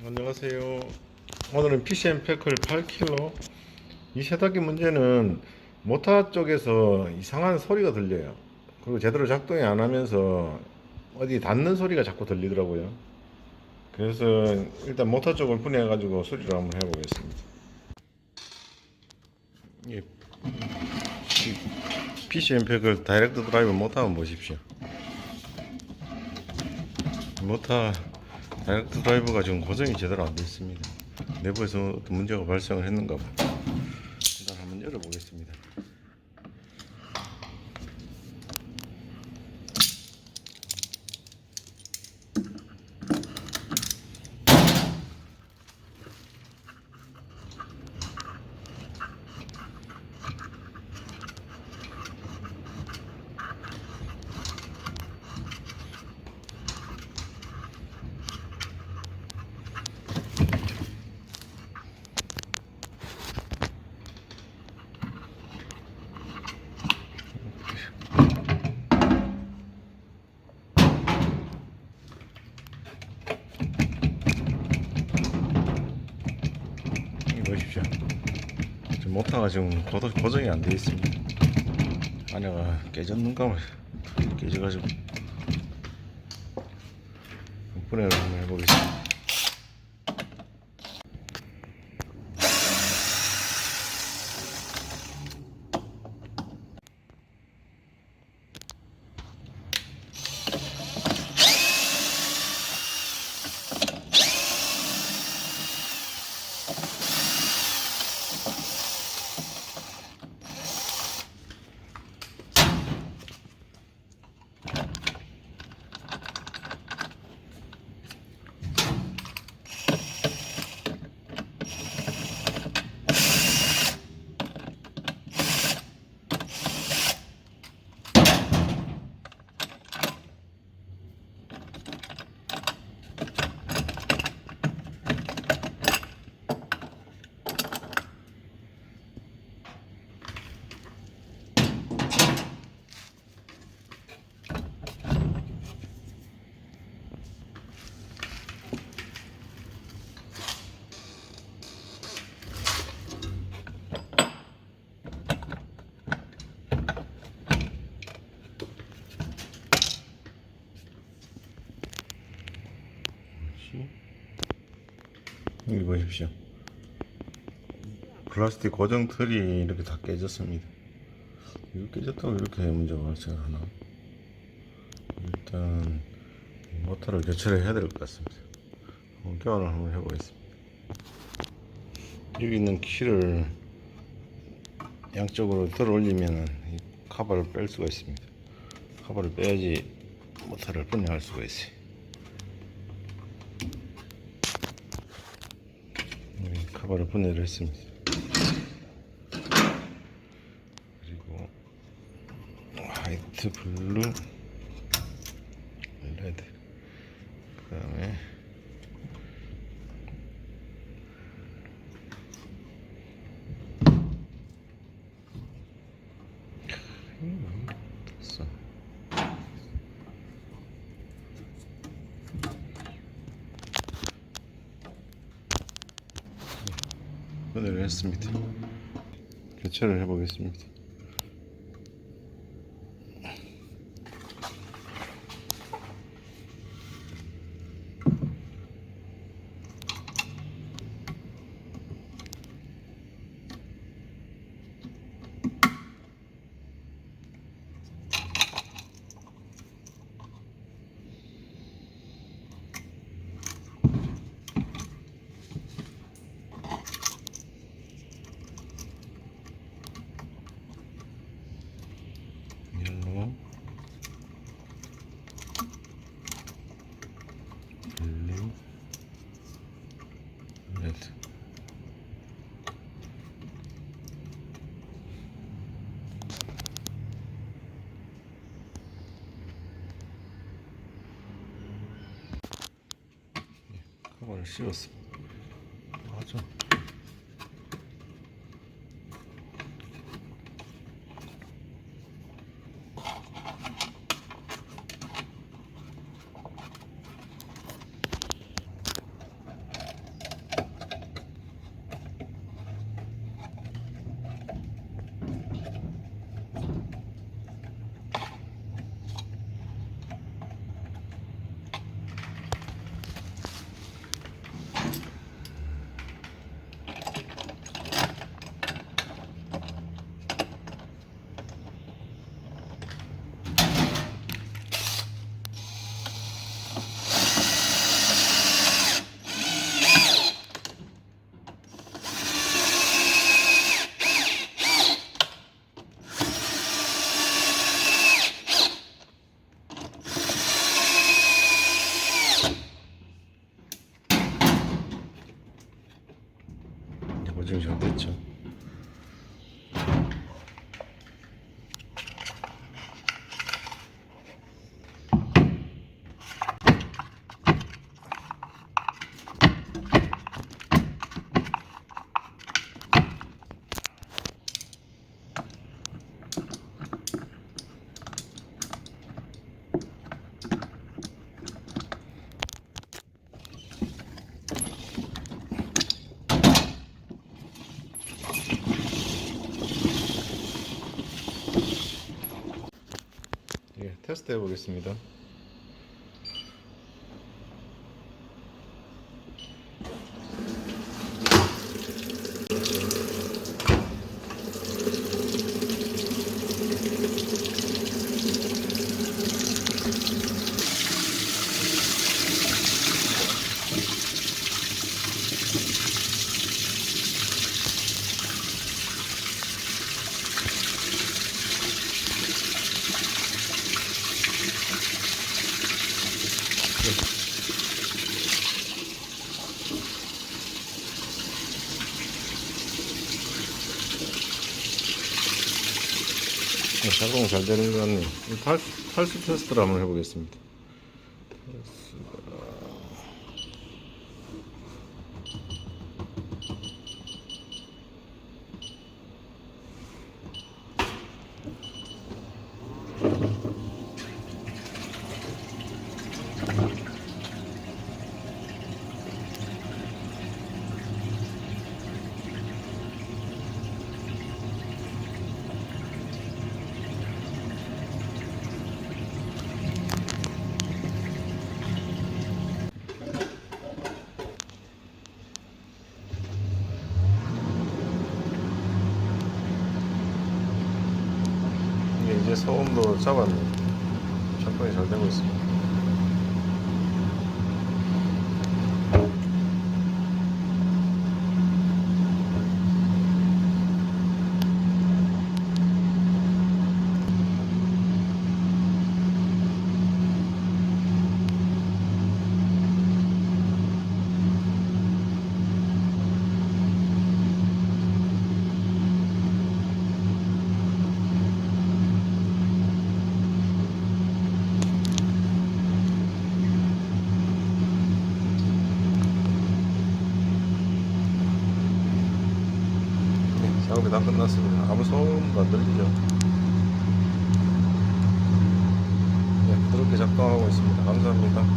안녕하세요. 오늘은 PCM 패클 8kg. 이 세탁기 문제는 모터 쪽에서 이상한 소리가 들려요. 그리고 제대로 작동이 안 하면서 어디 닿는 소리가 자꾸 들리더라고요. 그래서 일단 모터 쪽을 분해해 가지고 수리를 한번 해보겠습니다. 예, PCM 패클 다이렉트 드라이브 모터 한번 보십시오. 모터 다이렉트 드라이브가 지금 고정이 제대로 안 되어 있습니다. 내부에서 어떤 문제가 발생을 했는가 봐. 일단 한번 열어보겠습니다. 보십시오. 지금 모터가 지금 고정이 안 되어 있습니다. 안에가 깨졌는가 봐. 깨져가지고 분해를 한번 해보겠습니다. 여기 보십시오. 플라스틱 고정 틀이 이렇게 다 깨졌습니다. 이거 깨졌다고 이렇게 문제가 발생하나? 일단 모터를 교체를 해야 될 것 같습니다. 교환을 한번 해보겠습니다. 여기 있는 키를 양쪽으로 들어 올리면 이 카바를 뺄 수가 있습니다. 카바를 빼야지 모터를 분해할 수가 있어요. 카바를 분해를 했습니다. 그리고 화이트, 블루, 레드, 그 다음에 됐어. 분해를 했습니다. 교체를 해보겠습니다. 카바를 씌웠습니다. 맞아. 보증이 잘 됐죠. 예, 테스트 해보겠습니다. 작동 잘 되는 것 같네요. 탈수 테스트를 한번 해보겠습니다. 이제 소음도 잡았네요. 작동이 잘 되고 있습니다. 작업이 다 끝났습니다. 아무 소음도 안 들리죠. 네, 그렇게 작동하고 있습니다. 감사합니다.